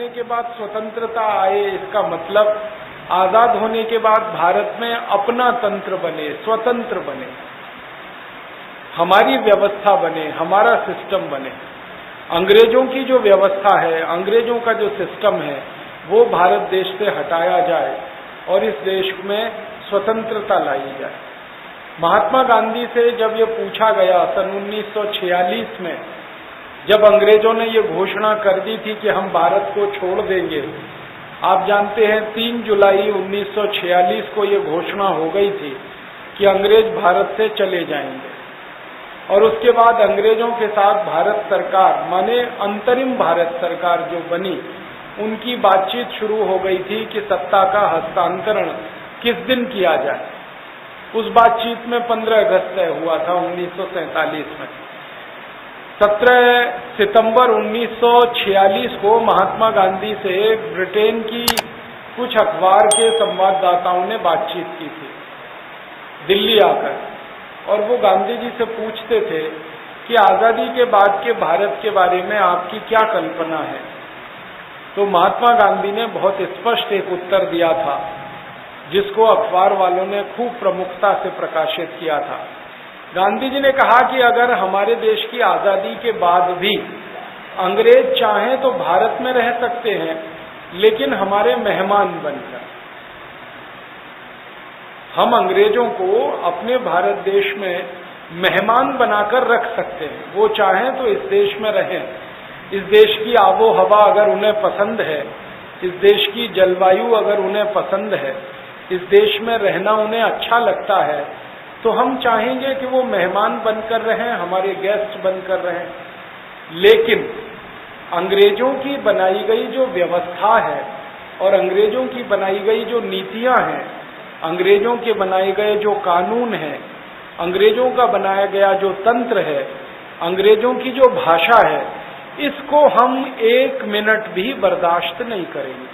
होने के बाद स्वतंत्रता आए, इसका मतलब आजाद होने के बाद भारत में अपना तंत्र बने, स्वतंत्र बने, हमारी व्यवस्था बने, हमारा सिस्टम बने। अंग्रेजों की जो व्यवस्था है, अंग्रेजों का जो सिस्टम है, वो भारत देश से हटाया जाए और इस देश में स्वतंत्रता लाई जाए। महात्मा गांधी से जब ये पूछा गया सन 1946 में, जब अंग्रेजों ने ये घोषणा कर दी थी कि हम भारत को छोड़ देंगे, आप जानते हैं 3 जुलाई 1946 को ये घोषणा हो गई थी कि अंग्रेज भारत से चले जाएंगे। और उसके बाद अंग्रेजों के साथ भारत सरकार, माने अंतरिम भारत सरकार जो बनी, उनकी बातचीत शुरू हो गई थी कि सत्ता का हस्तांतरण किस दिन किया जाए। उस बातचीत में 15 अगस्त तय हुआ था 1947 में। 17 सितंबर 1946 को महात्मा गांधी से ब्रिटेन की कुछ अखबार के संवाददाताओं ने बातचीत की थी दिल्ली आकर, और वो गांधी जी से पूछते थे कि आजादी के बाद के भारत के बारे में आपकी क्या कल्पना है। तो महात्मा गांधी ने बहुत स्पष्ट एक उत्तर दिया था, जिसको अखबार वालों ने खूब प्रमुखता से प्रकाशित किया था। गांधी जी ने कहा कि अगर हमारे देश की आजादी के बाद भी अंग्रेज चाहें तो भारत में रह सकते हैं, लेकिन हमारे मेहमान बनकर। हम अंग्रेजों को अपने भारत देश में मेहमान बनाकर रख सकते हैं। वो चाहें तो इस देश में रहें, इस देश की आबो हवा अगर उन्हें पसंद है, इस देश की जलवायु अगर उन्हें पसंद है, इस देश में रहना उन्हें अच्छा लगता है, तो हम चाहेंगे कि वो मेहमान बनकर रहें, हमारे गेस्ट बनकर रहें। लेकिन अंग्रेजों की बनाई गई जो व्यवस्था है और अंग्रेजों की बनाई गई जो नीतियां हैं, अंग्रेजों के बनाए गए जो कानून हैं, अंग्रेजों का बनाया गया जो तंत्र है, अंग्रेजों की जो भाषा है, इसको हम 1 मिनट भी बर्दाश्त नहीं करेंगे।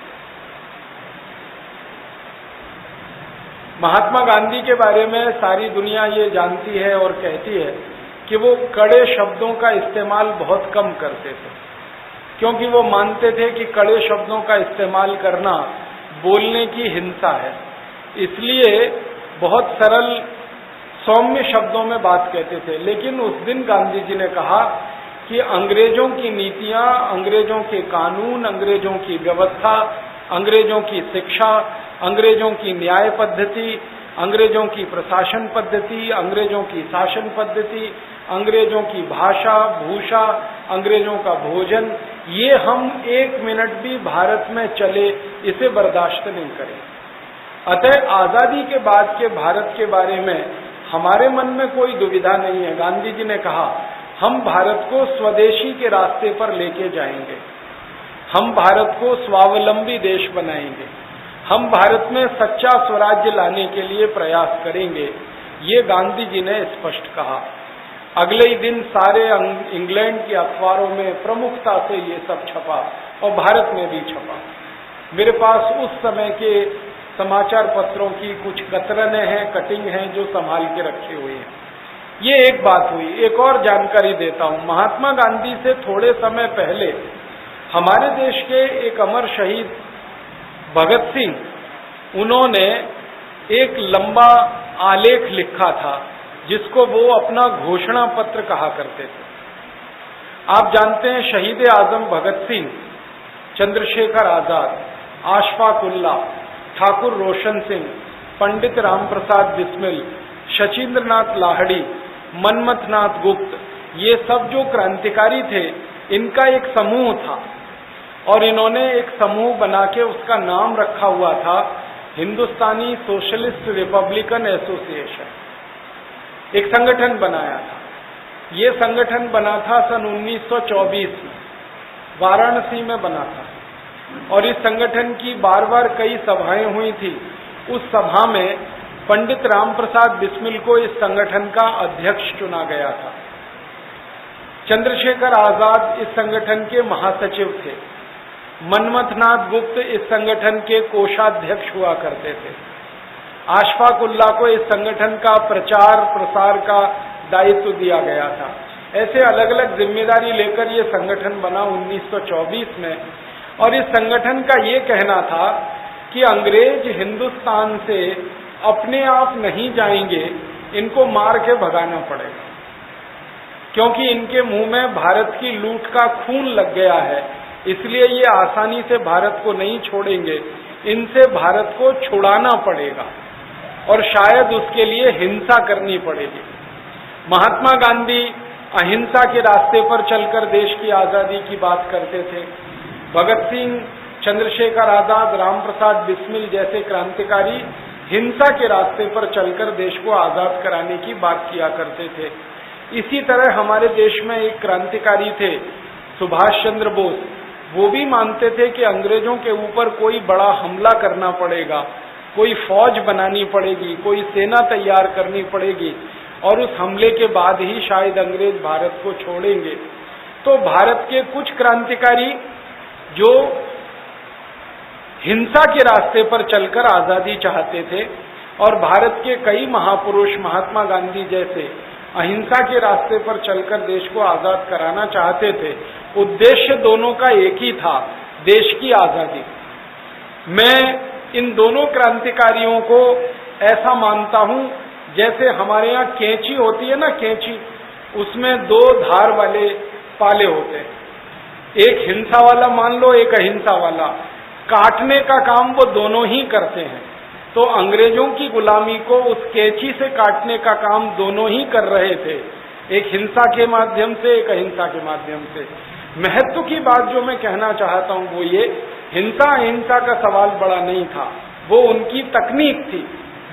महात्मा गांधी के बारे में सारी दुनिया ये जानती है और कहती है कि वो कड़े शब्दों का इस्तेमाल बहुत कम करते थे, क्योंकि वो मानते थे कि कड़े शब्दों का इस्तेमाल करना बोलने की हिंसा है। इसलिए बहुत सरल सौम्य शब्दों में बात कहते थे। लेकिन उस दिन गांधी जी ने कहा कि अंग्रेजों की नीतियां, अंग्रेजों के कानून, अंग्रेजों की व्यवस्था, अंग्रेजों की शिक्षा, अंग्रेजों की न्याय पद्धति, अंग्रेजों की प्रशासन पद्धति, अंग्रेजों की शासन पद्धति, अंग्रेजों की भाषा, भूषा, अंग्रेजों का भोजन, ये हम 1 मिनट भी भारत में चले इसे बर्दाश्त नहीं करें। अतः आजादी के बाद के भारत के बारे में हमारे मन में कोई दुविधा नहीं है। गांधी जी ने कहा, हम भारत को स्वदेशी के रास्ते पर लेके जाएंगे, हम भारत को स्वावलंबी देश बनाएंगे, हम भारत में सच्चा स्वराज्य लाने के लिए प्रयास करेंगे, ये गांधी जी ने स्पष्ट कहा। अगले ही दिन सारे इंग्लैंड के अखबारों में प्रमुखता से ये सब छपा और भारत में भी छपा। मेरे पास उस समय के समाचार पत्रों की कुछ कतरनें हैं, कटिंग हैं, जो संभाल के रखी हुई हैं। ये एक बात हुई। एक और जानकारी देता हूं। महात्मा गांधी से थोड़े समय पहले हमारे देश के एक अमर शहीद भगत सिंह, उन्होंने एक लंबा आलेख लिखा था, जिसको वो अपना घोषणा पत्र कहा करते थे। आप जानते हैं शहीद आजम भगत सिंह, चंद्रशेखर आजाद, अशफाक उल्लाह, ठाकुर रोशन सिंह, पंडित राम प्रसाद बिस्मिल, शचीन्द्र नाथ लाहिड़ी, मनमथ नाथ गुप्त, ये सब जो क्रांतिकारी थे, इनका एक समूह था और इन्होंने एक समूह बना के उसका नाम रखा हुआ था हिंदुस्तानी सोशलिस्ट रिपब्लिकन एसोसिएशन। एक संगठन बनाया था। ये संगठन बना था सन 1924 में, वाराणसी में बना था, और इस संगठन की बार बार कई सभाएं हुई थी। उस सभा में पंडित राम प्रसाद बिस्मिल को इस संगठन का अध्यक्ष चुना गया था। चंद्रशेखर आजाद इस संगठन के महासचिव थे। मनमथ नाथ गुप्त इस संगठन के कोषाध्यक्ष हुआ करते थे। अशफाक उल्लाह को इस संगठन का प्रचार प्रसार का दायित्व दिया गया था। ऐसे अलग अलग जिम्मेदारी लेकर यह संगठन बना 1924 में, और इस संगठन का ये कहना था कि अंग्रेज हिंदुस्तान से अपने आप नहीं जाएंगे, इनको मार के भगाना पड़ेगा, क्योंकि इनके मुंह में भारत की लूट का खून लग गया है, इसलिए ये आसानी से भारत को नहीं छोड़ेंगे, इनसे भारत को छुड़ाना पड़ेगा और शायद उसके लिए हिंसा करनी पड़ेगी। महात्मा गांधी अहिंसा के रास्ते पर चलकर देश की आजादी की बात करते थे। भगत सिंह, चंद्रशेखर आजाद, रामप्रसाद बिस्मिल जैसे क्रांतिकारी हिंसा के रास्ते पर चलकर देश को आजाद कराने की बात किया करते थे। इसी तरह हमारे देश में एक क्रांतिकारी थे सुभाष चंद्र बोस, वो भी मानते थे कि अंग्रेजों के ऊपर कोई बड़ा हमला करना पड़ेगा, कोई फौज बनानी पड़ेगी, कोई सेना तैयार करनी पड़ेगी और उस हमले के बाद ही शायद अंग्रेज भारत को छोड़ेंगे। तो भारत के कुछ क्रांतिकारी जो हिंसा के रास्ते पर चलकर आजादी चाहते थे और भारत के कई महापुरुष महात्मा गांधी जैसे अहिंसा के रास्ते पर चलकर देश को आजाद कराना चाहते थे। उद्देश्य दोनों का एक ही था, देश की आजादी। मैं इन दोनों क्रांतिकारियों को ऐसा मानता हूं जैसे हमारे यहाँ कैंची होती है ना, कैंची, उसमें दो धार वाले पाले होते हैं, एक हिंसा वाला मान लो, एक अहिंसा वाला। काटने का काम वो दोनों ही करते हैं। तो अंग्रेजों की गुलामी को उस कैंची से काटने का काम दोनों ही कर रहे थे, एक हिंसा के माध्यम से, एक अहिंसा के माध्यम से। महत्व की बात जो मैं कहना चाहता हूं वो ये, हिंसा अहिंसा का सवाल बड़ा नहीं था, वो उनकी तकनीक थी,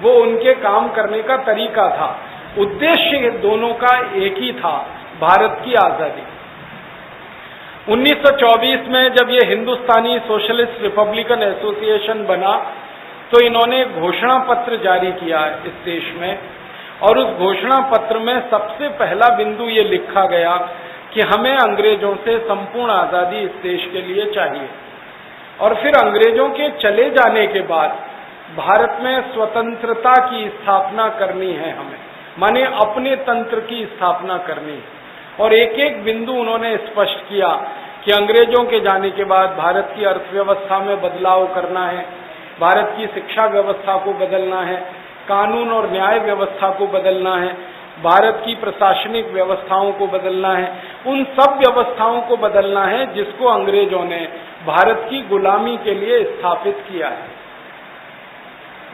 वो उनके काम करने का तरीका था। उद्देश्य दोनों का एक ही था, भारत की आजादी। 1924 में जब ये हिंदुस्तानी सोशलिस्ट रिपब्लिकन एसोसिएशन बना तो इन्होंने घोषणा पत्र जारी किया इस देश में, और उस घोषणा पत्र में सबसे पहला बिंदु ये लिखा गया कि हमें अंग्रेजों से संपूर्ण आजादी इस देश के लिए चाहिए। और फिर अंग्रेजों के चले जाने के बाद भारत में स्वतंत्रता की स्थापना करनी है हमें, माने अपने तंत्र की स्थापना करनी है। और एक एक बिंदु उन्होंने स्पष्ट किया कि अंग्रेजों के जाने के बाद भारत की अर्थव्यवस्था में बदलाव करना है, भारत की शिक्षा व्यवस्था को बदलना है, कानून और न्याय व्यवस्था को बदलना है, भारत की प्रशासनिक व्यवस्थाओं को बदलना है, उन सब व्यवस्थाओं को बदलना है जिसको अंग्रेजों ने भारत की गुलामी के लिए स्थापित किया है।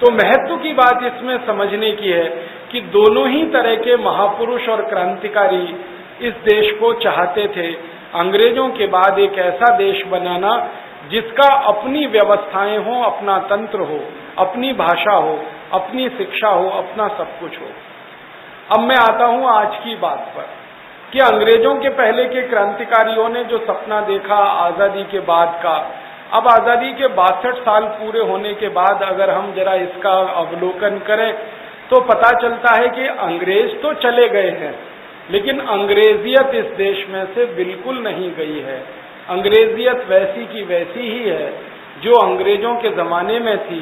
तो महत्व की बात इसमें समझने की है कि दोनों ही तरह के महापुरुष और क्रांतिकारी इस देश को चाहते थे अंग्रेजों के बाद एक ऐसा देश बनाना जिसका अपनी व्यवस्थाएं हो, अपना तंत्र हो, अपनी भाषा हो, अपनी शिक्षा हो, अपना सब कुछ हो। अब मैं आता हूं आज की बात पर कि अंग्रेजों के पहले के क्रांतिकारियों ने जो सपना देखा आजादी के बाद का, अब आजादी के 62 साल पूरे होने के बाद अगर हम जरा इसका अवलोकन करें तो पता चलता है कि अंग्रेज तो चले गए हैं, लेकिन अंग्रेजियत इस देश में से बिल्कुल नहीं गई है। अंग्रेजियत वैसी की वैसी ही है जो अंग्रेजों के जमाने में थी।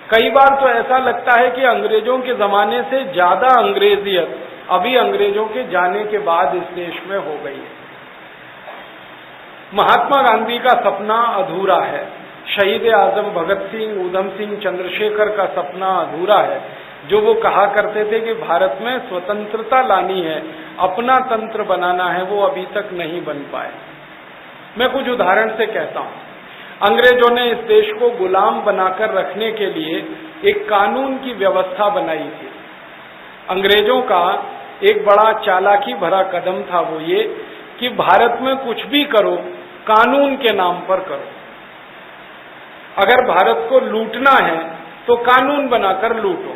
कई बार तो ऐसा लगता है कि अंग्रेजों के जमाने से ज्यादा अंग्रेजियत अभी अंग्रेजों के जाने के बाद इस देश में हो गई है। महात्मा गांधी का सपना अधूरा है, शहीद आजम भगत सिंह, ऊधम सिंह, चंद्रशेखर का सपना अधूरा है, जो वो कहा करते थे कि भारत में स्वतंत्रता लानी है, अपना तंत्र बनाना है, वो अभी तक नहीं बन पाए। मैं कुछ उदाहरण से कहता हूं। अंग्रेजों ने इस देश को गुलाम बनाकर रखने के लिए एक कानून की व्यवस्था बनाई थी। अंग्रेजों का एक बड़ा चालाकी भरा कदम था वो ये कि भारत में कुछ भी करो कानून के नाम पर करो। अगर भारत को लूटना है तो कानून बनाकर लूटो,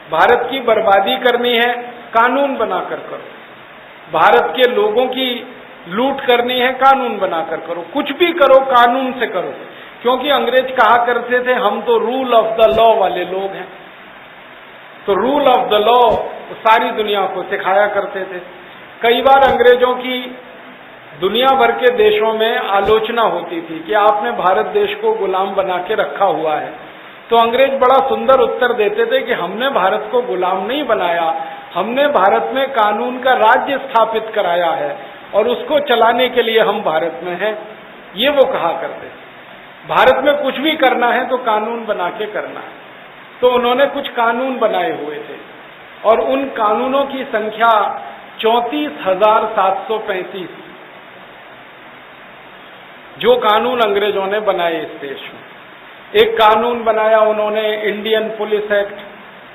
भारत की बर्बादी करनी है कानून बनाकर करो, भारत के लोगों की लूट करनी है कानून बनाकर करो, कुछ भी करो कानून से करो। क्योंकि अंग्रेज कहा करते थे हम तो रूल ऑफ द लॉ वाले लोग हैं, तो रूल ऑफ द लॉ सारी दुनिया को सिखाया करते थे। कई बार अंग्रेजों की दुनिया भर के देशों में आलोचना होती थी कि आपने भारत देश को गुलाम बना के रखा हुआ है, तो अंग्रेज बड़ा सुंदर उत्तर देते थे कि हमने भारत को गुलाम नहीं बनाया, हमने भारत में कानून का राज्य स्थापित कराया है और उसको चलाने के लिए हम भारत में हैं, ये वो कहा करते। भारत में कुछ भी करना है तो कानून बना के करना है। तो उन्होंने कुछ कानून बनाए हुए थे और उन कानूनों की संख्या 34,735, जो कानून अंग्रेजों ने बनाए इस देश में। एक कानून बनाया उन्होंने इंडियन पुलिस एक्ट,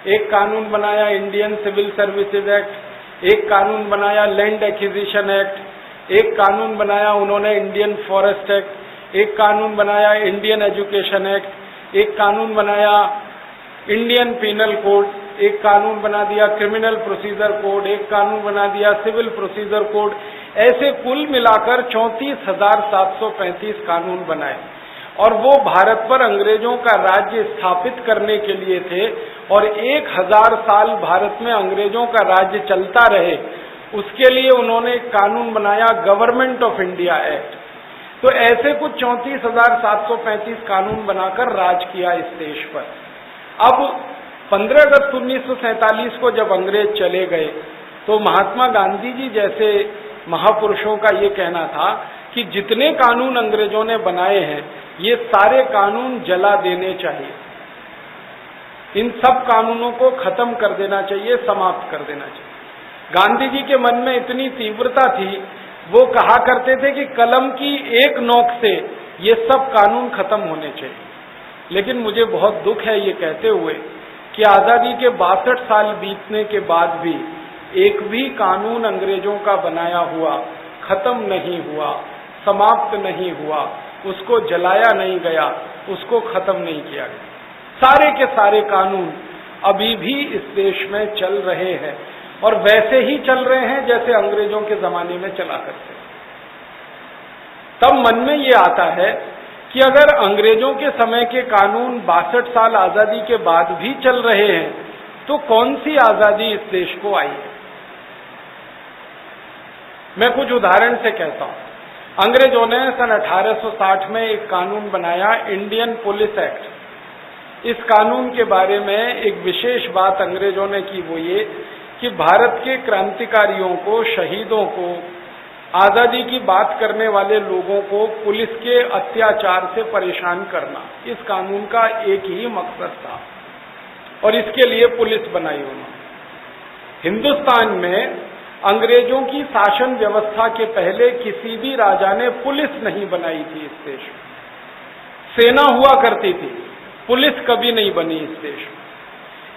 एक कानून बनाया इंडियन सिविल सर्विसेज एक्ट, एक कानून बनाया लैंड एक्विजिशन एक्ट, एक कानून बनाया उन्होंने इंडियन फॉरेस्ट एक्ट, एक कानून बनाया इंडियन एजुकेशन एक्ट, एक कानून बनाया इंडियन पीनल कोड, एक कानून बना दिया क्रिमिनल प्रोसीजर कोड, एक कानून बना दिया सिविल प्रोसीजर कोड। ऐसे कुल मिलाकर 34,735 कानून बनाए और वो भारत पर अंग्रेजों का राज्य स्थापित करने के लिए थे और 1000 साल भारत में अंग्रेजों का राज्य चलता रहे, उसके लिए उन्होंने एक कानून बनाया गवर्नमेंट ऑफ इंडिया एक्ट। तो ऐसे कुछ 34,735 कानून बनाकर राज किया इस देश पर। अब 15 अगस्त 1947 को जब अंग्रेज चले गए तो महात्मा गांधी जी जैसे महापुरुषों का ये कहना था कि जितने कानून अंग्रेजों ने बनाए हैं ये सारे कानून जला देने चाहिए, इन सब कानूनों को खत्म कर देना चाहिए, समाप्त कर देना चाहिए। गांधी जी के मन में इतनी तीव्रता थी, वो कहा करते थे कि कलम की एक नोक से ये सब कानून खत्म होने चाहिए। लेकिन मुझे बहुत दुख है ये कहते हुए कि आजादी के 62 साल बीतने के बाद भी एक भी कानून अंग्रेजों का बनाया हुआ खत्म नहीं हुआ, समाप्त नहीं हुआ, उसको जलाया नहीं गया, उसको खत्म नहीं किया गया। सारे के सारे कानून अभी भी इस देश में चल रहे हैं और वैसे ही चल रहे हैं जैसे अंग्रेजों के जमाने में चला करते। तब मन में ये आता है कि अगर अंग्रेजों के समय के कानून 62 साल आजादी के बाद भी चल रहे हैं तो कौन सी आजादी इस देश को आई है। मैं कुछ उदाहरण से कहता हूं। अंग्रेजों ने सन 1860 में एक कानून बनाया इंडियन पुलिस एक्ट। इस कानून के बारे में एक विशेष बात अंग्रेजों ने की, वो ये कि भारत के क्रांतिकारियों को, शहीदों को, आजादी की बात करने वाले लोगों को पुलिस के अत्याचार से परेशान करना, इस कानून का एक ही मकसद था और इसके लिए पुलिस बनाई उन्होंने। हिंदुस्तान में अंग्रेजों की शासन व्यवस्था के पहले किसी भी राजा ने पुलिस नहीं बनाई थी इस देश में। सेना हुआ करती थी, पुलिस कभी नहीं बनी इस देश में।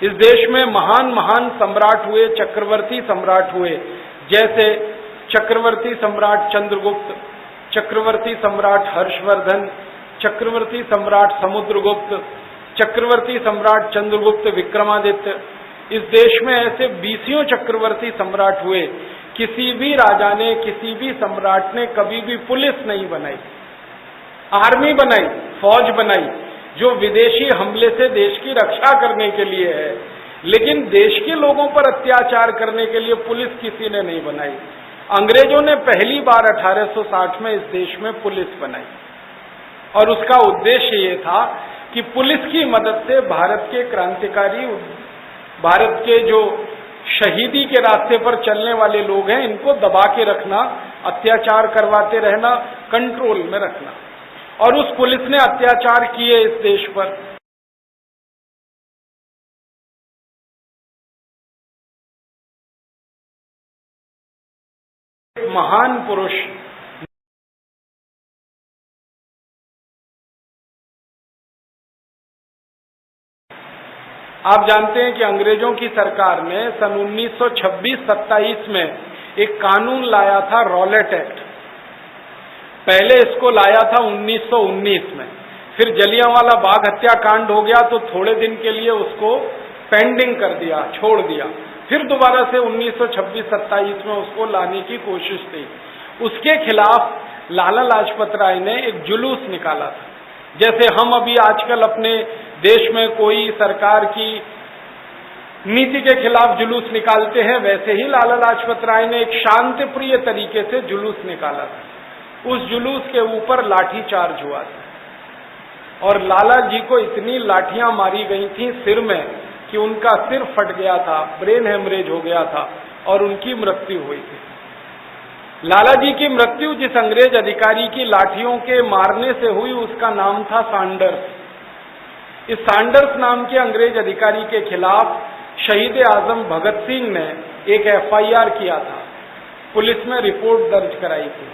इस देश में महान महान सम्राट हुए, चक्रवर्ती सम्राट हुए, जैसे चक्रवर्ती सम्राट चंद्रगुप्त, चक्रवर्ती सम्राट हर्षवर्धन, चक्रवर्ती सम्राट समुद्रगुप्त, चक्रवर्ती सम्राट चंद्रगुप्त विक्रमादित्य। इस देश में ऐसे 20 चक्रवर्ती सम्राट हुए, किसी भी राजा ने, किसी भी सम्राट ने कभी भी पुलिस नहीं बनाई। आर्मी बनाई, फौज बनाई, जो विदेशी हमले से देश की रक्षा करने के लिए है, लेकिन देश के लोगों पर अत्याचार करने के लिए पुलिस किसी ने नहीं बनाई। अंग्रेजों ने पहली बार 1860 में इस देश में पुलिस बनाई और उसका उद्देश्य ये था कि पुलिस की मदद से भारत के क्रांतिकारी, भारत के जो शहीदी के रास्ते पर चलने वाले लोग हैं, इनको दबा के रखना, अत्याचार करवाते रहना, कंट्रोल में रखना। और उस पुलिस ने अत्याचार किए इस देश पर। महान पुरुष आप जानते हैं कि अंग्रेजों की सरकार ने सन 1926-27 में एक कानून लाया था, रॉलेट एक्ट। पहले इसको लाया था 1919 में, फिर जलियांवाला बाग हत्याकांड हो गया तो थोड़े दिन के लिए उसको पेंडिंग कर दिया, छोड़ दिया। फिर दोबारा से 1926-27 में उसको लाने की कोशिश थी। उसके खिलाफ लाला लाजपत राय ने एक जुलूस निकाला था। जैसे हम अभी आजकल अपने देश में कोई सरकार की नीति के खिलाफ जुलूस निकालते हैं, वैसे ही लाला लाजपत राय ने एक शांतिप्रिय तरीके से जुलूस निकाला था। उस जुलूस के ऊपर लाठीचार्ज हुआ था और लाला जी को इतनी लाठियां मारी गई थी सिर में कि उनका सिर फट गया था, ब्रेन हेमरेज हो गया था और उनकी मृत्यु हुई थी। लाला जी की मृत्यु जिस अंग्रेज अधिकारी की लाठियों के मारने से हुई उसका नाम था सैंडर्स। इस सैंडर्स नाम के अंग्रेज अधिकारी के खिलाफ शहीद आजम भगत सिंह ने एक FIR किया था, पुलिस में रिपोर्ट दर्ज कराई थी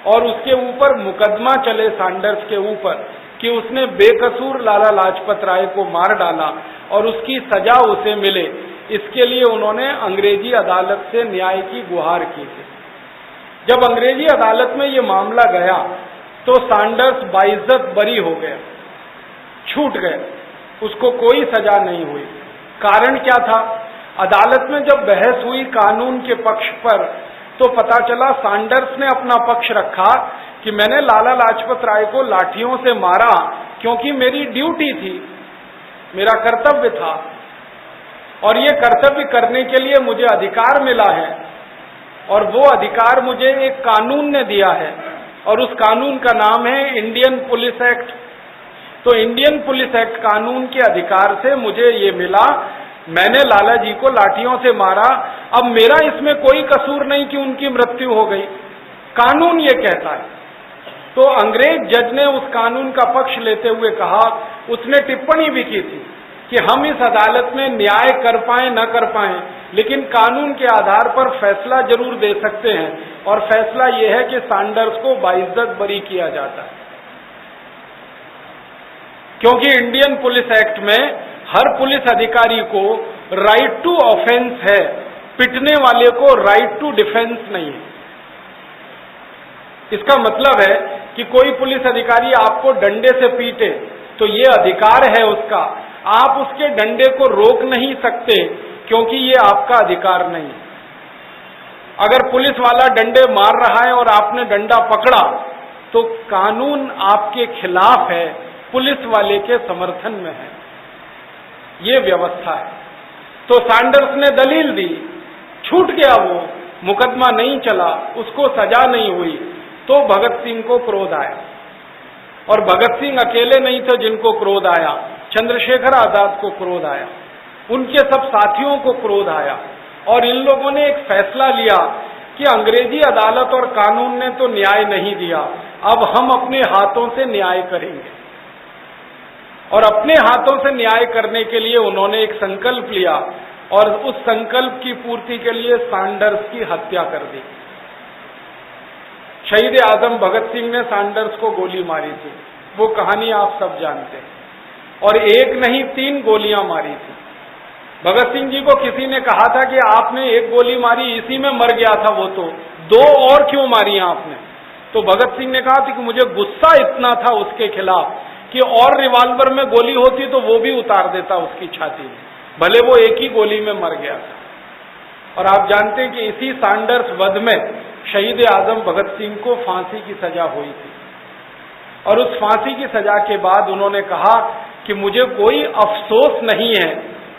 और उसके ऊपर मुकदमा चले सैंडर्स के ऊपर कि उसने बेकसूर लाला लाजपत राय को मार डाला और उसकी सजा उसे मिले। इसके लिए उन्होंने अंग्रेजी अदालत से न्याय की गुहार की थी। जब अंग्रेजी अदालत में ये मामला गया तो सैंडर्स बाइज्जत बरी हो गया, छूट गया, उसको कोई सजा नहीं हुई। कारण क्या था? अदालत में जब बहस हुई कानून के पक्ष पर तो पता चला सैंडर्स ने अपना पक्ष रखा कि मैंने लाला लाजपत राय को लाठियों से मारा क्योंकि मेरी ड्यूटी थी, मेरा कर्तव्य था और ये कर्तव्य करने के लिए मुझे अधिकार मिला है और वो अधिकार मुझे एक कानून ने दिया है और उस कानून का नाम है इंडियन पुलिस एक्ट। तो इंडियन पुलिस एक्ट कानून के अधिकार से मुझे ये मिला, मैंने लाला जी को लाठियों से मारा, अब मेरा इसमें कोई कसूर नहीं कि उनकी मृत्यु हो गई, कानून ये कहता है। तो अंग्रेज जज ने उस कानून का पक्ष लेते हुए कहा, उसने टिप्पणी भी की थी कि हम इस अदालत में न्याय कर पाए न कर पाए लेकिन कानून के आधार पर फैसला जरूर दे सकते हैं और फैसला यह है कि सैंडर्स को बाइज्जत बरी किया जाता है, क्योंकि इंडियन पुलिस एक्ट में हर पुलिस अधिकारी को राइट टू ऑफेंस है, पिटने वाले को राइट टू डिफेंस नहीं है। इसका मतलब है कि कोई पुलिस अधिकारी आपको डंडे से पीटे तो ये अधिकार है उसका, आप उसके डंडे को रोक नहीं सकते क्योंकि ये आपका अधिकार नहीं। अगर पुलिस वाला डंडे मार रहा है और आपने डंडा पकड़ा तो कानून आपके खिलाफ है, पुलिस वाले के समर्थन में है, ये व्यवस्था है। तो सैंडर्स ने दलील दी, छूट गया, वो मुकदमा नहीं चला, उसको सजा नहीं हुई, तो भगत सिंह को क्रोध आया। और भगत सिंह अकेले नहीं थे जिनको क्रोध आया, चंद्रशेखर आजाद को क्रोध आया, उनके सब साथियों को क्रोध आया और इन लोगों ने एक फैसला लिया कि अंग्रेजी अदालत और कानून ने तो न्याय नहीं दिया, अब हम अपने हाथों से न्याय करेंगे। और अपने हाथों से न्याय करने के लिए उन्होंने एक संकल्प लिया और उस संकल्प की पूर्ति के लिए सैंडर्स की हत्या कर दी। शहीद आजम भगत सिंह ने सैंडर्स को गोली मारी थी, वो कहानी आप सब जानते हैं, और एक नहीं 3 गोलियां मारी थी। भगत सिंह जी को किसी ने कहा था कि आपने एक गोली मारी, इसी में मर गया था वो, तो 2 और क्यों मारी आपने? तो भगत सिंह ने कहा था कि मुझे गुस्सा इतना था उसके खिलाफ कि और रिवॉल्वर में गोली होती तो वो भी उतार देता उसकी छाती में, भले वो एक ही गोली में मर गया था। और आप जानते हैं कि इसी सैंडर्स वध में शहीद आजम भगत सिंह को फांसी की सजा हुई थी और उस फांसी की सजा के बाद उन्होंने कहा कि मुझे कोई अफसोस नहीं है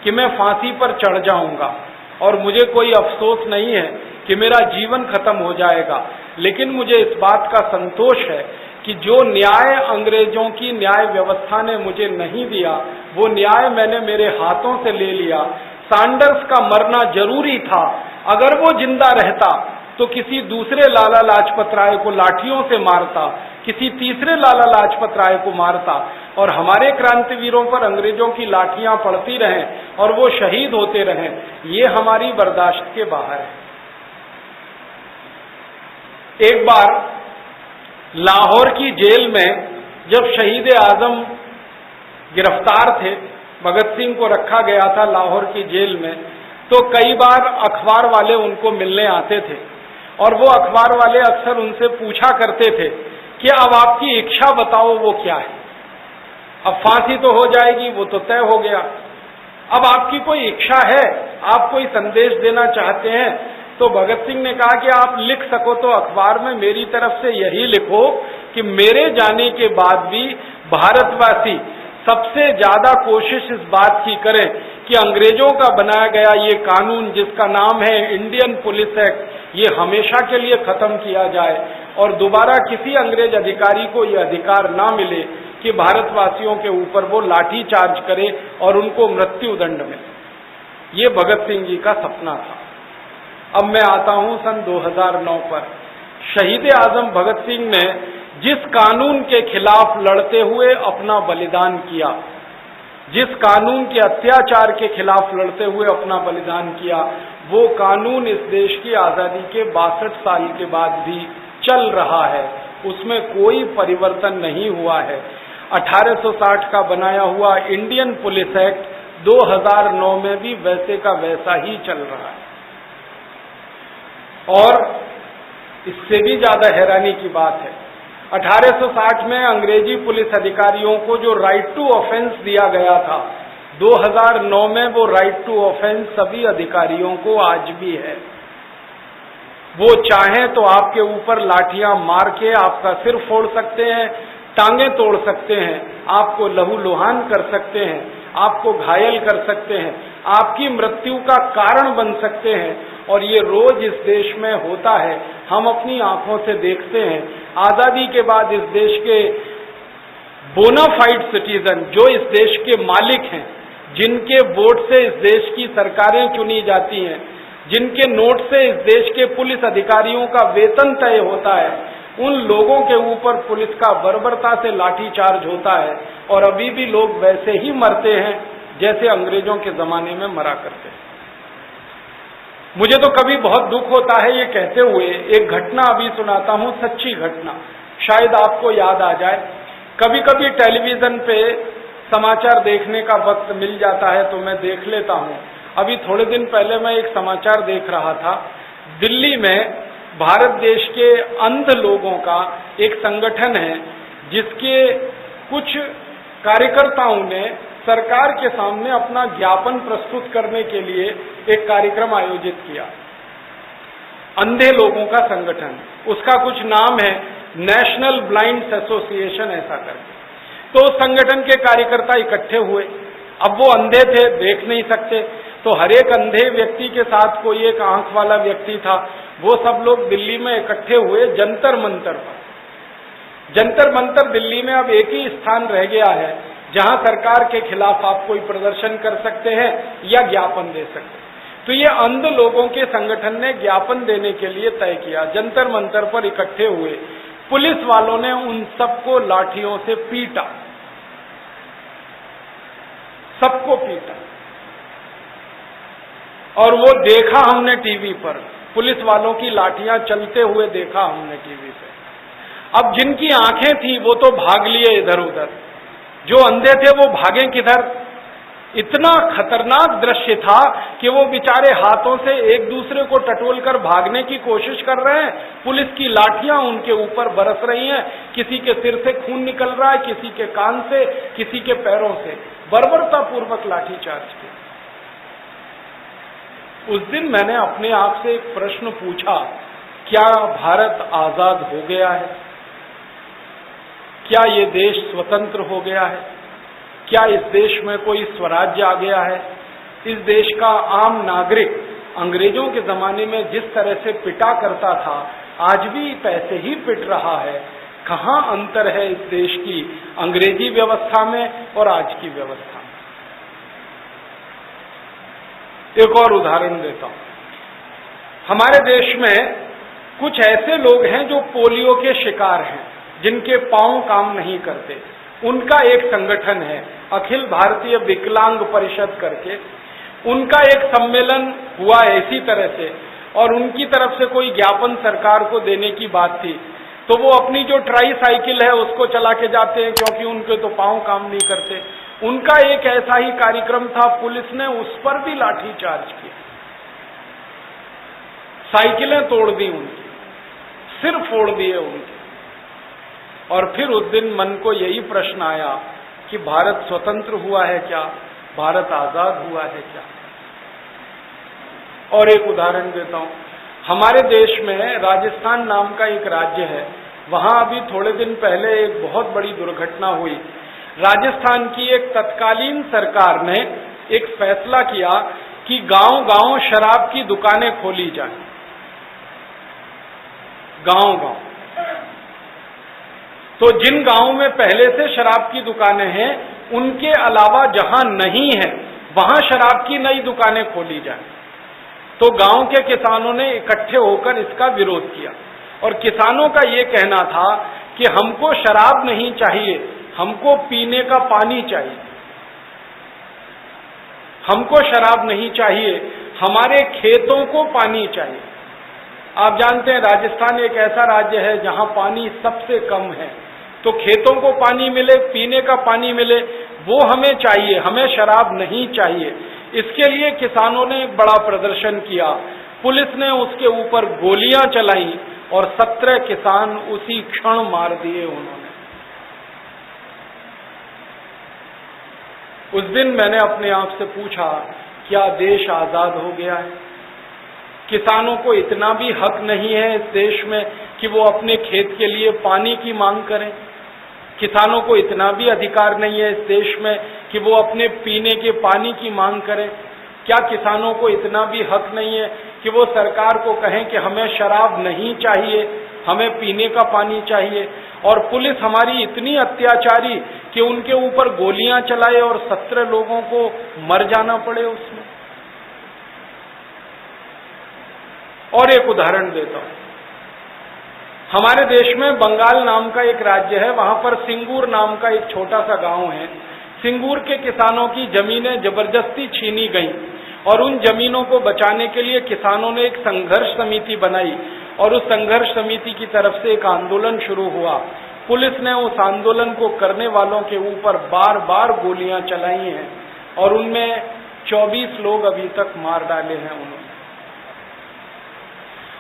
कि मैं फांसी पर चढ़ जाऊंगा और मुझे कोई अफसोस नहीं है कि मेरा जीवन खत्म हो जाएगा, लेकिन मुझे इस बात का संतोष है कि जो न्याय अंग्रेजों की न्याय व्यवस्था ने मुझे नहीं दिया वो न्याय मैंने मेरे हाथों से ले लिया। सैंडर्स का मरना जरूरी था, अगर वो जिंदा रहता तो किसी दूसरे लाला लाजपत राय को लाठियों से मारता, किसी तीसरे लाला लाजपत राय को मारता और हमारे क्रांतिवीरों पर अंग्रेजों की लाठियां पड़ती रहें और वो शहीद होते रहें, ये हमारी बर्दाश्त के बाहर है। एक बार लाहौर की जेल में जब शहीद आजम गिरफ्तार थे, भगत सिंह को रखा गया था लाहौर की जेल में, तो कई बार अखबार वाले उनको मिलने आते थे और वो अखबार वाले अक्सर उनसे पूछा करते थे कि अब आपकी इच्छा बताओ वो क्या है। अब फांसी तो हो जाएगी, वो तो तय हो गया, अब आपकी कोई इच्छा है, आप कोई संदेश देना चाहते हैं? तो भगत सिंह ने कहा कि आप लिख सको तो अखबार में मेरी तरफ से यही लिखो कि मेरे जाने के बाद भी भारतवासी सबसे ज्यादा कोशिश इस बात की करें कि अंग्रेजों का बनाया गया ये कानून जिसका नाम है इंडियन पुलिस एक्ट, ये हमेशा के लिए खत्म किया जाए और दोबारा किसी अंग्रेज अधिकारी को ये अधिकार ना मिले कि भारतवासियों के ऊपर वो लाठी चार्ज करे और उनको मृत्यु दंड मिले। ये भगत सिंह जी का सपना था। अब मैं आता हूं सन 2009 पर। शहीद आजम भगत सिंह ने जिस कानून के खिलाफ लड़ते हुए अपना बलिदान किया, जिस कानून के अत्याचार के खिलाफ लड़ते हुए अपना बलिदान किया, वो कानून इस देश की आजादी के 62 साल के बाद भी चल रहा है, उसमें कोई परिवर्तन नहीं हुआ है। 1860 का बनाया हुआ इंडियन पुलिस एक्ट 2009 में भी वैसे का वैसा ही चल रहा है। और इससे भी ज्यादा हैरानी की बात है, 1860 में अंग्रेजी पुलिस अधिकारियों को जो राइट टू ऑफेंस दिया गया था, 2009 में वो राइट टू ऑफेंस सभी अधिकारियों को आज भी है। वो चाहें तो आपके ऊपर लाठियां मार के आपका सिर फोड़ सकते हैं, टांगें तोड़ सकते हैं, आपको लहूलुहान कर सकते हैं, आपको घायल कर सकते हैं, आपकी मृत्यु का कारण बन सकते हैं। और ये रोज इस देश में होता है, हम अपनी आंखों से देखते हैं। आजादी के बाद इस देश के बोनाफाइड सिटीजन, जो इस देश के मालिक हैं, जिनके वोट से इस देश की सरकारें चुनी जाती हैं, जिनके नोट से इस देश के पुलिस अधिकारियों का वेतन तय होता है, उन लोगों के ऊपर पुलिस का बर्बरता से लाठीचार्ज होता है। और अभी भी लोग वैसे ही मरते हैं जैसे अंग्रेजों के जमाने में मरा करते हैं। मुझे तो कभी बहुत दुख होता है ये कहते हुए, एक घटना अभी सुनाता हूं, सच्ची घटना, शायद आपको याद आ जाए। कभी कभी टेलीविजन पे समाचार देखने का वक्त मिल जाता है तो मैं देख लेता हूं। अभी थोड़े दिन पहले मैं एक समाचार देख रहा था, दिल्ली में भारत देश के अंध लोगों का एक संगठन है, जिसके कुछ कार्यकर्ताओं ने सरकार के सामने अपना ज्ञापन प्रस्तुत करने के लिए एक कार्यक्रम आयोजित किया। अंधे लोगों का संगठन, उसका कुछ नाम है नेशनल ब्लाइंड्स एसोसिएशन ऐसा करके। तो संगठन के कार्यकर्ता इकट्ठे हुए। अब वो अंधे थे, देख नहीं सकते, तो हर एक अंधे व्यक्ति के साथ कोई एक आंख वाला व्यक्ति था। वो सब लोग दिल्ली में इकट्ठे हुए जंतर मंतर पर। जंतर मंतर दिल्ली में अब एक ही स्थान रह गया है जहां सरकार के खिलाफ आप कोई प्रदर्शन कर सकते हैं या ज्ञापन दे सकते हैं। तो ये अंध लोगों के संगठन ने ज्ञापन देने के लिए तय किया, जंतर मंतर पर इकट्ठे हुए। पुलिस वालों ने उन सबको लाठियों से पीटा, सबको पीटा। और वो देखा हमने टीवी पर, पुलिस वालों की लाठियां चलते हुए देखा हमने टीवी पे। अब जिनकी आंखें थी वो तो भाग लिए इधर उधर, जो अंधे थे वो भागे किधर। इतना खतरनाक दृश्य था कि वो बेचारे हाथों से एक दूसरे को टटोल कर भागने की कोशिश कर रहे हैं, पुलिस की लाठियां उनके ऊपर बरस रही हैं, किसी के सिर से खून निकल रहा है, किसी के कान से, किसी के पैरों से, बर्बरतापूर्वक लाठीचार्ज किया। उस दिन मैंने अपने आप से एक प्रश्न पूछा, क्या भारत आजाद हो गया है? क्या ये देश स्वतंत्र हो गया है? क्या इस देश में कोई स्वराज्य आ गया है? इस देश का आम नागरिक अंग्रेजों के जमाने में जिस तरह से पिटा करता था, आज भी पैसे ही पिट रहा है। कहां अंतर है इस देश की अंग्रेजी व्यवस्था में और आज की व्यवस्था में? एक और उदाहरण देता हूं। हमारे देश में कुछ ऐसे लोग हैं जो पोलियो के शिकार हैं, जिनके पांव काम नहीं करते। उनका एक संगठन है अखिल भारतीय विकलांग परिषद करके। उनका एक सम्मेलन हुआ इसी तरह से, और उनकी तरफ से कोई ज्ञापन सरकार को देने की बात थी। तो वो अपनी जो ट्राई साइकिल है उसको चला के जाते हैं, क्योंकि उनके तो पांव काम नहीं करते। उनका एक ऐसा ही कार्यक्रम था, पुलिस ने उस पर भी लाठी चार्ज किया, साइकिलें तोड़ दी उनकी, सिर फोड़ दिए उनके। और फिर उस दिन मन को यही प्रश्न आया कि भारत स्वतंत्र हुआ है क्या? भारत आजाद हुआ है क्या? और एक उदाहरण देता हूं। हमारे देश में राजस्थान नाम का एक राज्य है, वहां अभी थोड़े दिन पहले एक बहुत बड़ी दुर्घटना हुई। राजस्थान की एक तत्कालीन सरकार ने एक फैसला किया कि गांव-गांव शराब की दुकानें खोली जाएं, गांव-गांव। तो जिन गांवों में पहले से शराब की दुकानें हैं, उनके अलावा जहां नहीं है वहां शराब की नई दुकानें खोली जाएं। तो गांव के किसानों ने इकट्ठे होकर इसका विरोध किया। और किसानों का ये कहना था कि हमको शराब नहीं चाहिए, हमको पीने का पानी चाहिए। हमको शराब नहीं चाहिए, हमारे खेतों को पानी चाहिए। आप जानते हैं राजस्थान एक ऐसा राज्य है जहां पानी सबसे कम है, तो खेतों को पानी मिले, पीने का पानी मिले, वो हमें चाहिए, हमें शराब नहीं चाहिए। इसके लिए किसानों ने एक बड़ा प्रदर्शन किया, पुलिस ने उसके ऊपर गोलियां चलाई और 17 किसान उसी क्षण मार दिए उन्होंने। उस दिन मैंने अपने आप से पूछा, क्या देश आजाद हो गया है? किसानों को इतना भी हक नहीं है इस देश में कि वो अपने खेत के लिए पानी की मांग करें? किसानों को इतना भी अधिकार नहीं है इस देश में कि वो अपने पीने के पानी की मांग करें? क्या किसानों को इतना भी हक नहीं है कि वो सरकार को कहें कि हमें शराब नहीं चाहिए, हमें पीने का पानी चाहिए? और पुलिस हमारी इतनी अत्याचारी कि उनके ऊपर गोलियां चलाए और 17 लोगों को मर जाना पड़े उसमें। और एक उदाहरण देता हूं, हमारे देश में बंगाल नाम का एक राज्य है, वहां पर सिंगूर नाम का एक छोटा सा गांव है। सिंगूर के किसानों की जमीनें जबरदस्ती छीनी गईं और उन जमीनों को बचाने के लिए किसानों ने एक संघर्ष समिति बनाई और उस संघर्ष समिति की तरफ से एक आंदोलन शुरू हुआ। पुलिस ने उस आंदोलन को करने वालों के ऊपर बार बार गोलियां चलाई हैं और उनमें 24 लोग अभी तक मार डाले हैं उन्होंने।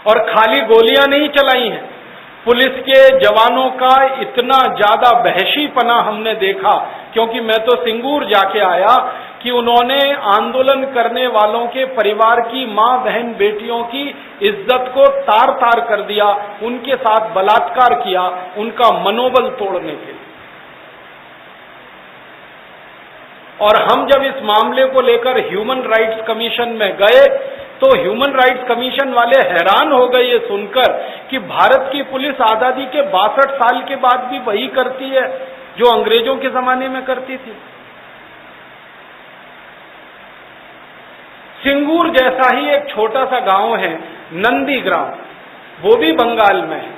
और खाली गोलियां नहीं चलाई हैं, पुलिस के जवानों का इतना ज्यादा वहशीपना हमने देखा, क्योंकि मैं तो सिंगूर जाके आया, कि उन्होंने आंदोलन करने वालों के परिवार की मां, बहन, बेटियों की इज्जत को तार तार कर दिया, उनके साथ बलात्कार किया, उनका मनोबल तोड़ने के लिए। और हम जब इस मामले को लेकर ह्यूमन राइट्स कमीशन में गए तो ह्यूमन राइट्स कमीशन वाले हैरान हो गए ये सुनकर कि भारत की पुलिस आजादी के 62 साल के बाद भी वही करती है जो अंग्रेजों के जमाने में करती थी। सिंगूर जैसा ही एक छोटा सा गांव है नंदीग्राम, वो भी बंगाल में है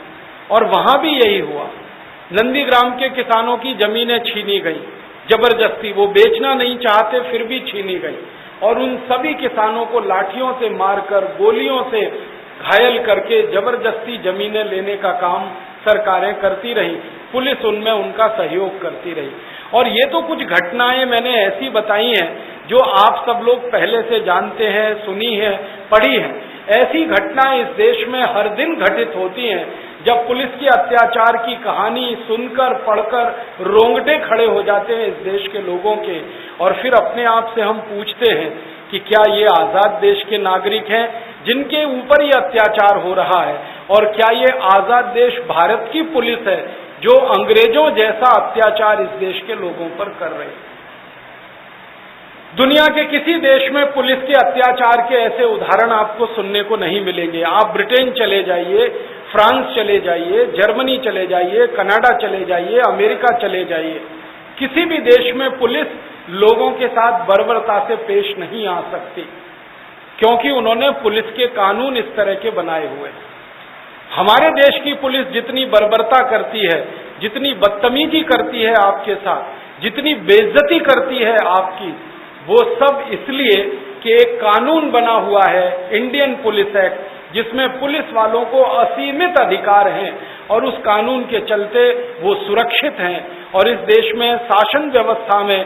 और वहां भी यही हुआ। नंदीग्राम के किसानों की जमीनें छीनी गई जबरदस्ती, वो बेचना नहीं चाहते फिर भी छीनी गई और उन सभी किसानों को लाठियों से मारकर, गोलियों से घायल करके जबरदस्ती जमीनें लेने का काम सरकारें करती रही, पुलिस उनमें उनका सहयोग करती रही। और ये तो कुछ घटनाएं मैंने ऐसी बताई हैं जो आप सब लोग पहले से जानते हैं, सुनी है, पढ़ी हैं। ऐसी घटनाएं इस देश में हर दिन घटित होती हैं। जब पुलिस के अत्याचार की कहानी सुनकर, पढ़कर रोंगटे खड़े हो जाते हैं इस देश के लोगों के, और फिर अपने आप से हम पूछते हैं कि क्या ये आजाद देश के नागरिक हैं जिनके ऊपर ये अत्याचार हो रहा है, और क्या ये आजाद देश भारत की पुलिस है जो अंग्रेजों जैसा अत्याचार इस देश के लोगों पर कर रही है। दुनिया के किसी देश में पुलिस के अत्याचार के ऐसे उदाहरण आपको सुनने को नहीं मिलेंगे। आप ब्रिटेन चले जाइए, फ्रांस चले जाइए, जर्मनी चले जाइए, कनाडा चले जाइए, अमेरिका चले जाइए, किसी भी देश में पुलिस लोगों के साथ बर्बरता से पेश नहीं आ सकती, क्योंकि उन्होंने पुलिस के कानून इस तरह के बनाए हुए हैं। हमारे देश की पुलिस जितनी बर्बरता करती है, जितनी बदतमीजी करती है आपके साथ, जितनी बेइज्जती करती है आपकी, वो सब इसलिए कि एक कानून बना हुआ है, इंडियन पुलिस एक्ट, जिसमें पुलिस वालों को असीमित अधिकार हैं और उस कानून के चलते वो सुरक्षित हैं और इस देश में शासन व्यवस्था में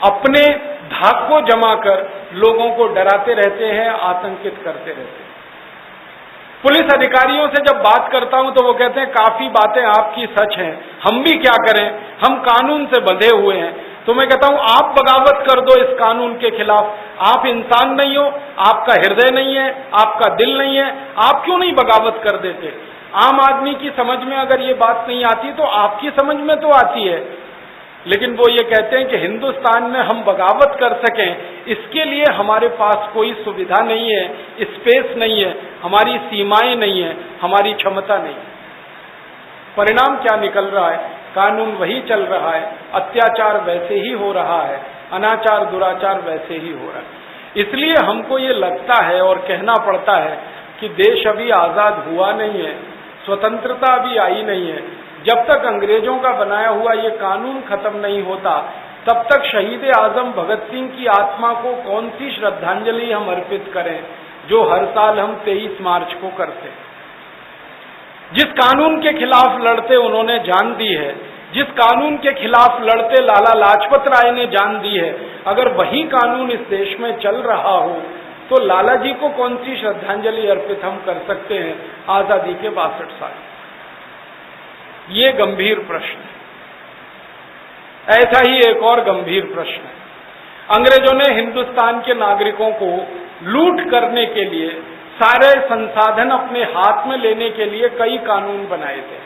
अपने धाक को जमा कर लोगों को डराते रहते हैं, आतंकित करते रहते हैं। पुलिस अधिकारियों से जब बात करता हूं तो वो कहते हैं काफी बातें आपकी सच हैं, हम भी क्या करें, हम कानून से बंधे हुए हैं। तो मैं कहता हूं आप बगावत कर दो इस कानून के खिलाफ। आप इंसान नहीं हो, आपका हृदय नहीं है, आपका दिल नहीं है, आप क्यों नहीं बगावत कर देते? आम आदमी की समझ में अगर ये बात नहीं आती तो आपकी समझ में तो आती है। लेकिन वो ये कहते हैं कि हिंदुस्तान में हम बगावत कर सकें, इसके लिए हमारे पास कोई सुविधा नहीं है, स्पेस नहीं है, हमारी सीमाएं नहीं है, हमारी क्षमता नहीं है। परिणाम क्या निकल रहा है? कानून वही चल रहा है, अत्याचार वैसे ही हो रहा है, अनाचार दुराचार वैसे ही हो रहा है। इसलिए हमको ये लगता है और कहना पड़ता है कि देश अभी आजाद हुआ नहीं है, स्वतंत्रता अभी आई नहीं है। जब तक अंग्रेजों का बनाया हुआ ये कानून खत्म नहीं होता, तब तक शहीद आजम भगत सिंह की आत्मा को कौन सी श्रद्धांजलि हम अर्पित करें, जो हर साल हम 23 मार्च को करते। जिस कानून के खिलाफ लड़ते उन्होंने जान दी है, जिस कानून के खिलाफ लड़ते लाला लाजपत राय ने जान दी है, अगर वही कानून इस देश में चल रहा हो तो लाला जी को कौन सी श्रद्धांजलि अर्पित हम कर सकते हैं आजादी के 62 साल? ये गंभीर प्रश्न है। ऐसा ही एक और गंभीर प्रश्न है। अंग्रेजों ने हिंदुस्तान के नागरिकों को लूट करने के लिए, सारे संसाधन अपने हाथ में लेने के लिए कई कानून बनाए थे।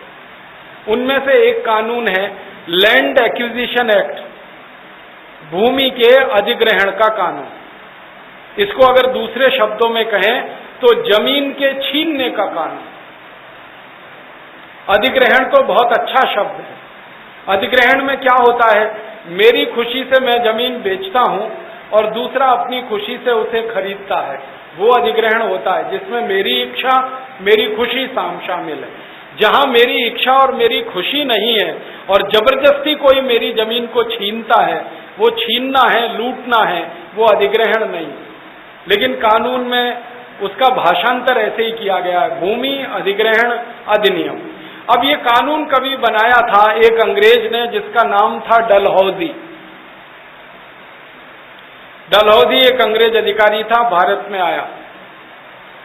उनमें से एक कानून है लैंड एक्विजिशन एक्ट, भूमि के अधिग्रहण का कानून। इसको अगर दूसरे शब्दों में कहें तो जमीन के छीनने का कानून। अधिग्रहण तो बहुत अच्छा शब्द है। अधिग्रहण में क्या होता है, मेरी खुशी से मैं जमीन बेचता हूं और दूसरा अपनी खुशी से उसे खरीदता है, वो अधिग्रहण होता है, जिसमें मेरी इच्छा मेरी खुशी शामिल है। जहां मेरी इच्छा और मेरी खुशी नहीं है और जबरदस्ती कोई मेरी जमीन को छीनता है, वो छीनना है, लूटना है, वो अधिग्रहण नहीं। लेकिन कानून में उसका भाषांतर ऐसे ही किया गया है, भूमि अधिग्रहण अधिनियम। अब ये कानून कभी बनाया था एक अंग्रेज ने, जिसका नाम था डलहौजी। डलहौजी एक अंग्रेज अधिकारी था, भारत में आया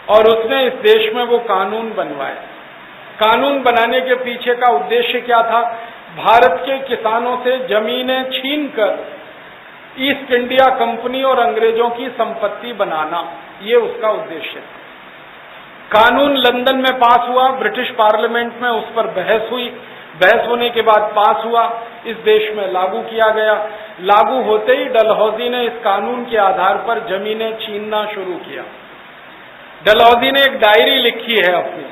और उसने इस देश में वो कानून बनवाए। कानून बनाने के पीछे का उद्देश्य क्या था? भारत के किसानों से जमीनें छीनकर ईस्ट इंडिया कंपनी और अंग्रेजों की संपत्ति बनाना, ये उसका उद्देश्य था। कानून लंदन में पास हुआ, ब्रिटिश पार्लियामेंट में उस पर बहस हुई, बहस होने के बाद पास हुआ, इस देश में लागू किया गया। लागू होते ही डलहौजी ने इस कानून के आधार पर जमीनें छीनना शुरू किया। डलहौजी ने एक डायरी लिखी है अपनी,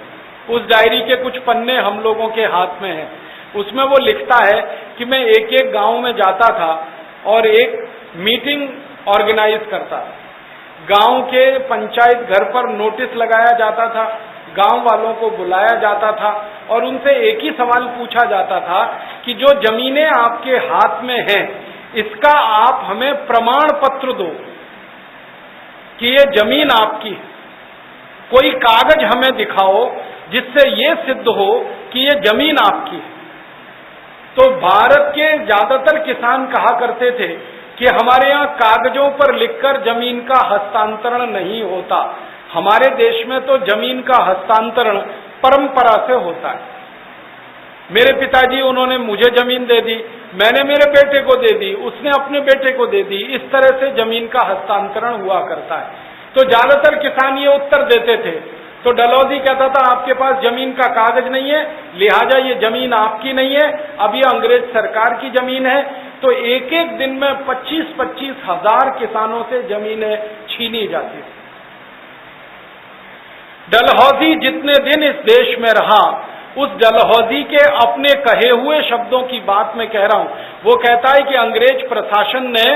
उस डायरी के कुछ पन्ने हम लोगों के हाथ में हैं। उसमें वो लिखता है कि मैं एक एक गांव में जाता था और एक मीटिंग ऑर्गेनाइज करता था। गांव के पंचायत घर पर नोटिस लगाया जाता था, गांव वालों को बुलाया जाता था और उनसे एक ही सवाल पूछा जाता था कि जो जमीनें आपके हाथ में हैं, इसका आप हमें प्रमाण पत्र दो कि ये जमीन आपकी है। कोई कागज हमें दिखाओ जिससे ये सिद्ध हो कि ये जमीन आपकी है। तो भारत के ज्यादातर किसान कहा करते थे कि हमारे यहाँ कागजों पर लिखकर जमीन का हस्तांतरण नहीं होता, हमारे देश में तो जमीन का हस्तांतरण परंपरा से होता है। मेरे पिताजी, उन्होंने मुझे जमीन दे दी, मैंने मेरे बेटे को दे दी, उसने अपने बेटे को दे दी, इस तरह से जमीन का हस्तांतरण हुआ करता है। तो ज्यादातर किसान ये उत्तर देते थे। तो डलहौजी कहता था आपके पास जमीन का कागज नहीं है, लिहाजा ये जमीन आपकी नहीं है, अब ये अंग्रेज सरकार की जमीन है। तो एक एक दिन में 25-25 हजार किसानों से जमीनें छीनी जाती थी। डलहौजी जितने दिन इस देश में रहा, उस डलहौजी के अपने कहे हुए शब्दों की बात मैं कह रहा हूं, वो कहता है कि अंग्रेज प्रशासन ने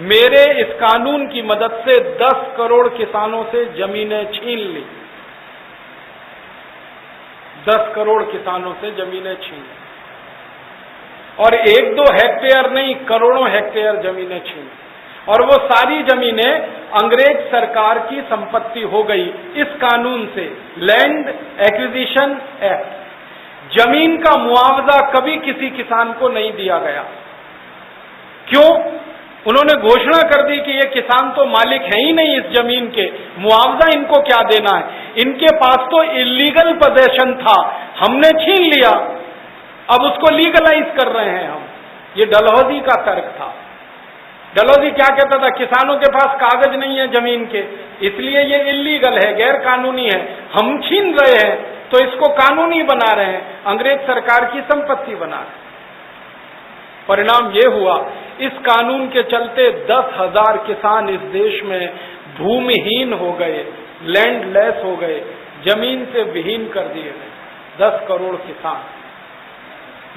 मेरे इस कानून की मदद से 10 करोड़ किसानों से जमीनें छीन ली। 10 करोड़ किसानों से जमीनें छीन ली और 1-2 हेक्टेयर नहीं, करोड़ों हेक्टेयर जमीनें छीन। और वो सारी जमीनें अंग्रेज सरकार की संपत्ति हो गई इस कानून से, लैंड एक्विजिशन एक्ट। जमीन का मुआवजा कभी किसी किसान को नहीं दिया गया। क्यों? उन्होंने घोषणा कर दी कि ये किसान तो मालिक है ही नहीं इस जमीन के, मुआवजा इनको क्या देना है, इनके पास तो इलीगल पोजेशन था, हमने छीन लिया, अब उसको लीगलाइज कर रहे हैं हम। ये डलहौजी का तर्क था। डलहौजी क्या कहता था? किसानों के पास कागज नहीं है जमीन के, इसलिए ये इलीगल है, गैर कानूनी है, हम छीन रहे हैं तो इसको कानूनी बना रहे हैं, अंग्रेज सरकार की संपत्ति बना रहे हैं। परिणाम ये हुआ, इस कानून के चलते 10,000 किसान इस देश में भूमिहीन हो गए, लैंडलेस हो गए, जमीन से विहीन कर दिए गए। 10 करोड़ किसान,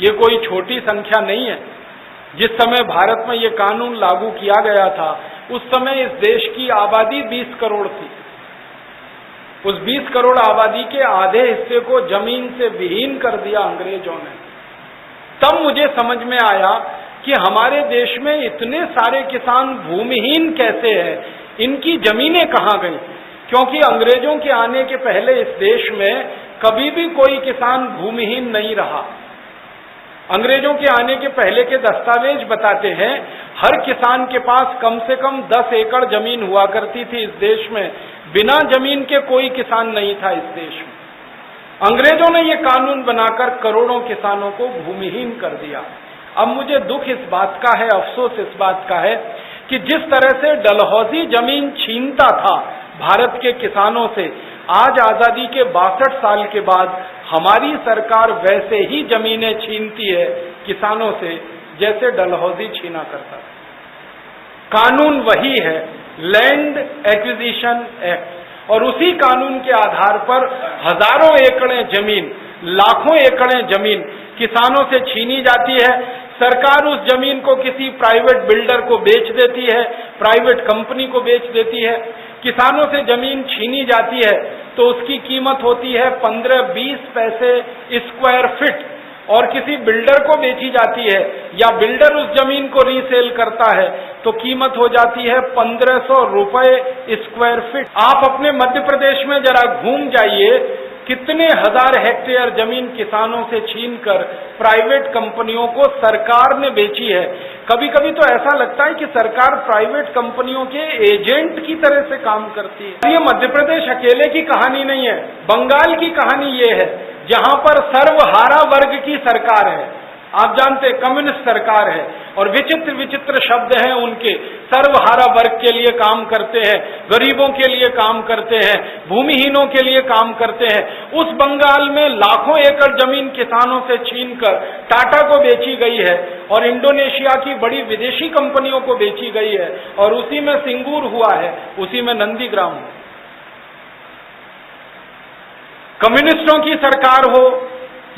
ये कोई छोटी संख्या नहीं है। जिस समय भारत में ये कानून लागू किया गया था, उस समय इस देश की आबादी 20 करोड़ थी। उस 20 करोड़ आबादी के आधे हिस्से को जमीन से विहीन कर दिया अंग्रेजों ने। तब मुझे समझ में आया कि हमारे देश में इतने सारे किसान भूमिहीन कैसे हैं, इनकी जमीनें कहां गई। क्योंकि अंग्रेजों के आने के पहले इस देश में कभी भी कोई किसान भूमिहीन नहीं रहा। अंग्रेजों के आने के पहले के दस्तावेज बताते हैं हर किसान के पास कम से कम 10 एकड़ जमीन हुआ करती थी इस देश में। बिना जमीन के कोई किसान नहीं था इस देश में। अंग्रेजों ने ये कानून बनाकर करोड़ों किसानों को भूमिहीन कर दिया। अब मुझे दुख इस बात का है, अफसोस इस बात का है कि जिस तरह से डलहौजी जमीन छीनता था भारत के किसानों से, आज आजादी के 62 साल के बाद हमारी सरकार वैसे ही जमीनें छीनती है किसानों से जैसे डलहौजी छीना करता था। कानून वही है, लैंड एक्विजिशन एक्ट, और उसी कानून के आधार पर हजारों एकड़ें जमीन, लाखों एकड़ें जमीन किसानों से छीनी जाती है। सरकार उस जमीन को किसी प्राइवेट बिल्डर को बेच देती है, प्राइवेट कंपनी को बेच देती है। किसानों से जमीन छीनी जाती है तो उसकी कीमत होती है 15-20 पैसे स्क्वायर फीट, और किसी बिल्डर को बेची जाती है या बिल्डर उस जमीन को रीसेल करता है तो कीमत हो जाती है 1500 रुपए स्क्वायर फीट। आप अपने मध्य प्रदेश में जरा घूम जाइए, कितने हजार हेक्टेयर जमीन किसानों से छीनकर प्राइवेट कंपनियों को सरकार ने बेची है। कभी कभी तो ऐसा लगता है कि सरकार प्राइवेट कंपनियों के एजेंट की तरह से काम करती है। ये मध्य प्रदेश अकेले की कहानी नहीं है, बंगाल की कहानी ये है जहां पर सर्वहारा वर्ग की सरकार है। आप जानते हैं कम्युनिस्ट सरकार है और विचित्र विचित्र शब्द हैं उनके। सर्वहारा वर्ग के लिए काम करते हैं, गरीबों के लिए काम करते हैं, भूमिहीनों के लिए काम करते हैं। उस बंगाल में लाखों एकड़ जमीन किसानों से छीनकर टाटा को बेची गई है और इंडोनेशिया की बड़ी विदेशी कंपनियों को बेची गई है, और उसी में सिंगूर हुआ है, उसी में नंदीग्राम। कम्युनिस्टों की सरकार हो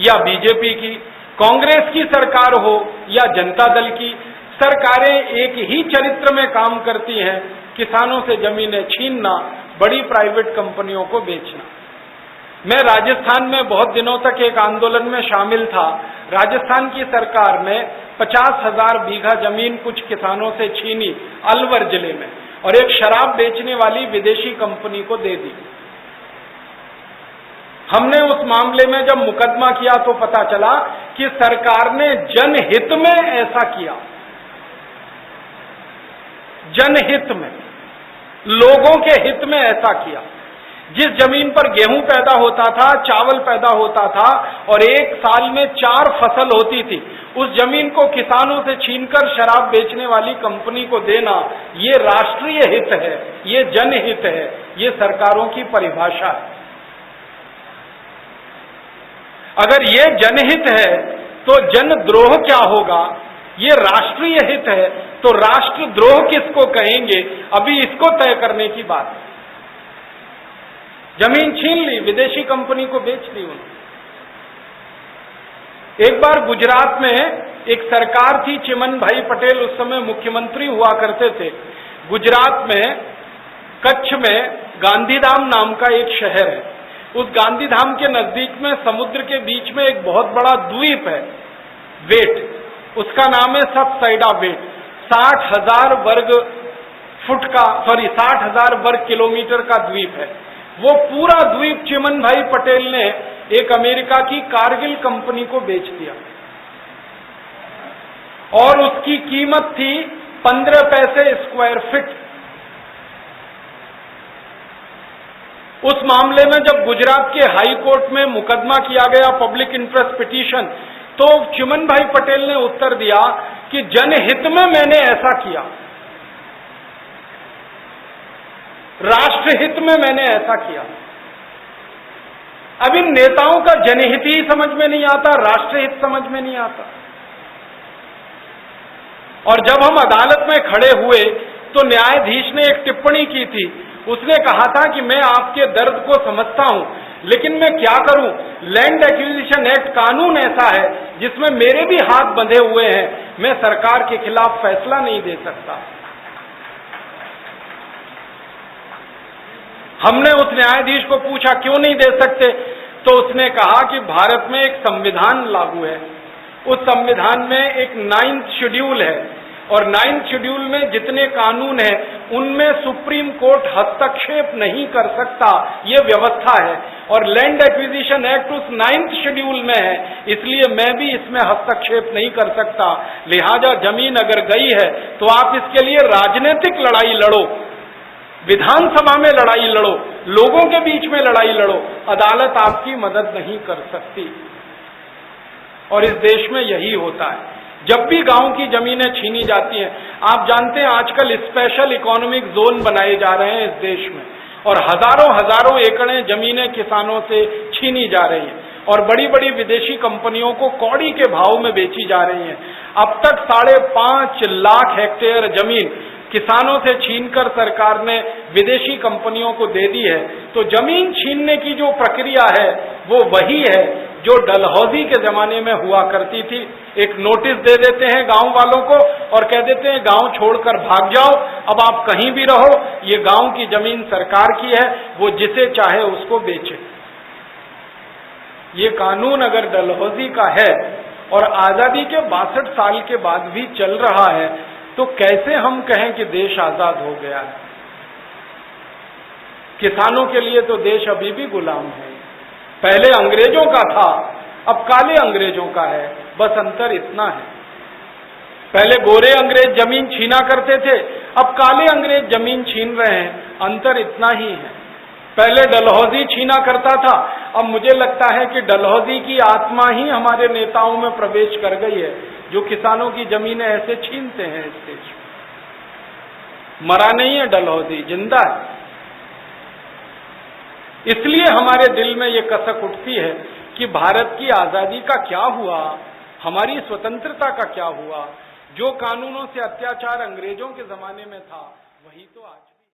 या बीजेपी की, कांग्रेस की सरकार हो या जनता दल की, सरकारें एक ही चरित्र में काम करती हैं, किसानों से जमीनें छीनना, बड़ी प्राइवेट कंपनियों को बेचना। मैं राजस्थान में बहुत दिनों तक एक आंदोलन में शामिल था। राजस्थान की सरकार ने 50,000 बीघा जमीन कुछ किसानों से छीनी अलवर जिले में और एक शराब बेचने वाली विदेशी कंपनी को दे दी। हमने उस मामले में जब मुकदमा किया तो पता चला कि सरकार ने जनहित में ऐसा किया, जनहित में, लोगों के हित में ऐसा किया। जिस जमीन पर गेहूं पैदा होता था, चावल पैदा होता था और एक साल में 4 फसल होती थी, उस जमीन को किसानों से छीनकर शराब बेचने वाली कंपनी को देना, ये राष्ट्रीय हित है, ये जनहित है, ये सरकारों की परिभाषा है। अगर ये जनहित है तो जनद्रोह क्या होगा? ये राष्ट्रीय हित है तो राष्ट्रद्रोह किसको कहेंगे? अभी इसको तय करने की बात है। जमीन छीन ली, विदेशी कंपनी को बेच दी उन्होंने। एक बार गुजरात में एक सरकार थी, चिमन भाई पटेल उस समय मुख्यमंत्री हुआ करते थे। गुजरात में कच्छ में गांधीधाम नाम का एक शहर है। उस गांधीधाम के नजदीक में समुद्र के बीच में एक बहुत बड़ा द्वीप है, वेट, उसका नाम है सबसाइडा वेट। 60,000 वर्ग फुट का, 60,000 वर्ग किलोमीटर का द्वीप है। वो पूरा द्वीप चिमन भाई पटेल ने एक अमेरिका की कारगिल कंपनी को बेच दिया और उसकी कीमत थी 15 पैसे स्क्वायर फीट। उस मामले में जब गुजरात के हाई कोर्ट में मुकदमा किया गया, पब्लिक इंटरेस्ट पिटीशन, तो चिमन भाई पटेल ने उत्तर दिया कि जनहित में मैंने ऐसा किया, राष्ट्रहित में मैंने ऐसा किया। अब इन नेताओं का जनहित ही समझ में नहीं आता, राष्ट्रहित समझ में नहीं आता। और जब हम अदालत में खड़े हुए तो न्यायाधीश ने एक टिप्पणी की थी। उसने कहा था कि मैं आपके दर्द को समझता हूं, लेकिन मैं क्या करूं, लैंड एक्विजिशन एक्ट कानून ऐसा है जिसमें मेरे भी हाथ बंधे हुए हैं, मैं सरकार के खिलाफ फैसला नहीं दे सकता। हमने उस न्यायाधीश को पूछा क्यों नहीं दे सकते, तो उसने कहा कि भारत में एक संविधान लागू है, उस संविधान में एक 9th शेड्यूल है और 9th शेड्यूल में जितने कानून हैं उनमें सुप्रीम कोर्ट हस्तक्षेप नहीं कर सकता, ये व्यवस्था है। और लैंड एक्विजिशन एक्ट उस 9th शेड्यूल में है, इसलिए मैं भी इसमें हस्तक्षेप नहीं कर सकता। लिहाजा जमीन अगर गई है तो आप इसके लिए राजनीतिक लड़ाई लड़ो, विधानसभा में लड़ाई लड़ो, लोगों के बीच में लड़ाई लड़ो, अदालत आपकी मदद नहीं कर सकती। और इस देश में यही होता है, जब भी गांव की जमीनें छीनी जाती हैं। आप जानते हैं आजकल स्पेशल इकोनॉमिक जोन बनाए जा रहे हैं इस देश में, और हजारों एकड़ें जमीनें किसानों से छीनी जा रही हैं और बड़ी बड़ी विदेशी कंपनियों को कौड़ी के भाव में बेची जा रही हैं। अब तक 5.5 लाख हेक्टेयर जमीन किसानों से छीनकर सरकार ने विदेशी कंपनियों को दे दी है। तो जमीन छीनने की जो प्रक्रिया है वो वही है जो डलहौजी के जमाने में हुआ करती थी। एक नोटिस दे देते हैं गांव वालों को और कह देते हैं गांव छोड़कर भाग जाओ, अब आप कहीं भी रहो, ये गांव की जमीन सरकार की है, वो जिसे चाहे उसको बेचे। ये कानून अगर डलहौजी का है और आजादी के 62 साल के बाद भी चल रहा है, तो कैसे हम कहें कि देश आजाद हो गया है? किसानों के लिए तो देश अभी भी गुलाम है। पहले अंग्रेजों का था, अब काले अंग्रेजों का है, बस अंतर इतना है। पहले गोरे अंग्रेज जमीन छीना करते थे, अब काले अंग्रेज जमीन छीन रहे हैं, अंतर इतना ही है। पहले डलहौजी छीना करता था, अब मुझे लगता है कि डलहौजी की आत्मा ही हमारे नेताओं में प्रवेश कर गई है, जो किसानों की जमीनें ऐसे छीनते हैं इस देश में। मरा नहीं है डलहौजी, जिंदा है। इसलिए हमारे दिल में ये कसक उठती है कि भारत की आजादी का क्या हुआ, हमारी स्वतंत्रता का क्या हुआ। जो कानूनों से अत्याचार अंग्रेजों के जमाने में था वही तो आज